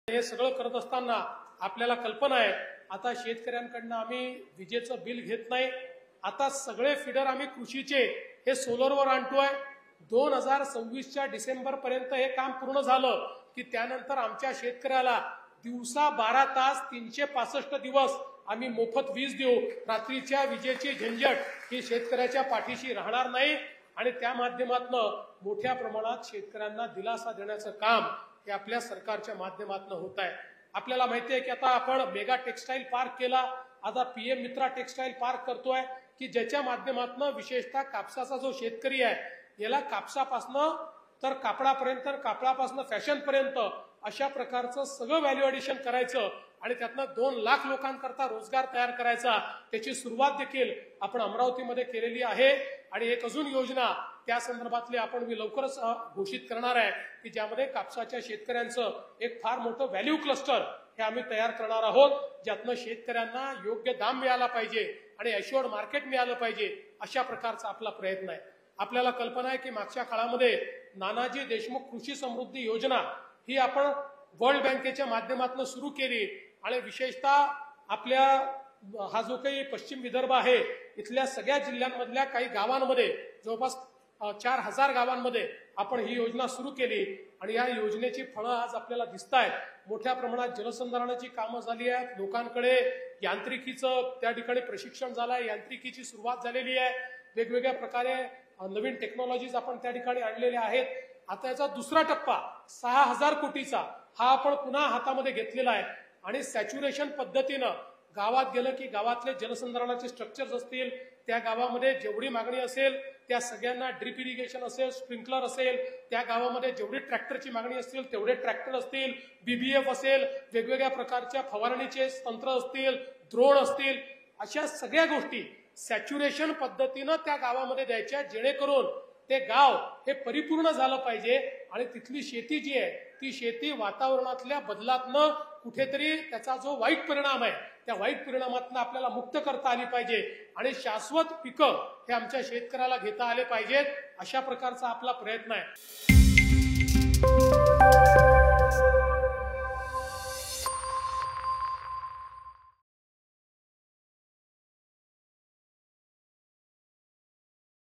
हे सगळं करत असताना आपल्याला कल्पना आहे आता शेतकऱ्यांकडून आम्ही विजेचं बिल घेत नाही। आता सगळे फीडर आम्ही कृषीचे हे सोलरवर आणतोय। 2026च्या डिसेंबर पर्यंत हे काम पूर्ण झालं की त्यानंतर आमच्या शेतकऱ्याला दिवसा 12 तास 365 दिवस आम्ही मोफत वीज देऊ। रात्रीच्या विजेची झंझट ही शेतकऱ्याच्या पाठीशी राहणार नाही आणि त्या माध्यमातून मोठ्या प्रमाणात शेतकऱ्यांना दिलासा देण्याचं काम हे आपल्या सरकारच्या माध्यमातून होत आहे। आपल्याला माहिती आहे की आता आपण मेगा टेक्सटाईल पार्क केला, आता पीएम मित्रा टेक्सटाईल पार्क करतोय की ज्याच्या माध्यमातून विशेषतः कापसाचा जो शेतकरी आहे याला कापसापासून तर कापडापर्यंत, कापडापासून फॅशन पर्यंत अशा प्रकारचं सगळं व्हॅल्यू ॲडिशन करायचं आणि त्यातनं 2 लाख लोकांकरता रोजगार तयार करायचा। त्याची सुरुवात देखील आपण अमरावतीमध्ये केलेली आहे आणि एक अजून योजना त्या संदर्भातली आपण लवकरच घोषित करणार आहे की ज्यामध्ये कापसाच्या शेतकऱ्यांचं एक फार मोठं व्हॅल्यू क्लस्टर हे आम्ही तयार करणार आहोत, ज्यातनं शेतकऱ्यांना योग्य दाम मिळाला पाहिजे आणि ॲश्युअर्ड मार्केट मिळालं पाहिजे अशा प्रकारचा आपला प्रयत्न आहे। आपल्याला कल्पना आहे की मागच्या काळामध्ये नानाजी देशमुख कृषी समृद्धी योजना ही आपण वर्ल्ड बँकेच्या माध्यमातून सुरू केली आणि विशेषतः आपल्या हा जो काही पश्चिम विदर्भ आहे इथल्या सगळ्या जिल्ह्यांमधल्या काही गावांमध्ये जवळपास 4000 गावांमध्ये आपण ही योजना सुरू केली आणि या योजनेची फळं आज आपल्याला दिसत आहेत। मोठ्या प्रमाणात जलसंधारणाची कामं झाली आहेत, लोकांकडे यांत्रिकीचं त्या ठिकाणी प्रशिक्षण झालं आहे, यांत्रिकीची सुरुवात झालेली आहे, वेगवेगळ्या प्रकारे नवीन टेक्नॉलॉजीज आपण त्या ठिकाणी आणलेल्या आहेत। आता याचा दुसरा टप्पा 6000 कोटीचा हा आपण पुन्हा हातामध्ये घेतलेला आहे आणि सॅच्युरेशन पद्धतीनं गावात गेलं की गावातले जलसंधारणाचे स्ट्रक्चर्स असतील, त्या गावामध्ये जेवढी मागणी असेल त्या सगळ्यांना ड्रिप इरिगेशन असेल, स्प्रिंकलर असेल, त्या गावामध्ये जेवढी ट्रॅक्टरची मागणी असतील तेवढे ट्रॅक्टर असतील, बीबीएफ असेल, वेगवेगळ्या प्रकारच्या फवारणीचे तंत्र असतील, ड्रोन असतील, अशा सगळ्या गोष्टी सॅच्युरेशन पद्धतीनं त्या गावामध्ये द्यायच्या जेणेकरून ते गाव हे परिपूर्ण झालं पाहिजे आणि तिथली शेती जी आहे ती शेती वातावरणातल्या बदलातनं कुठेतरी त्याचा जो वाईट परिणाम आहे त्या वाईट परिणामातनं आपल्याला मुक्त करता आली पाहिजे आणि शाश्वत पिकं हे आमच्या शेतकऱ्याला घेता आले पाहिजेत अशा प्रकारचा आपला प्रयत्न आहे।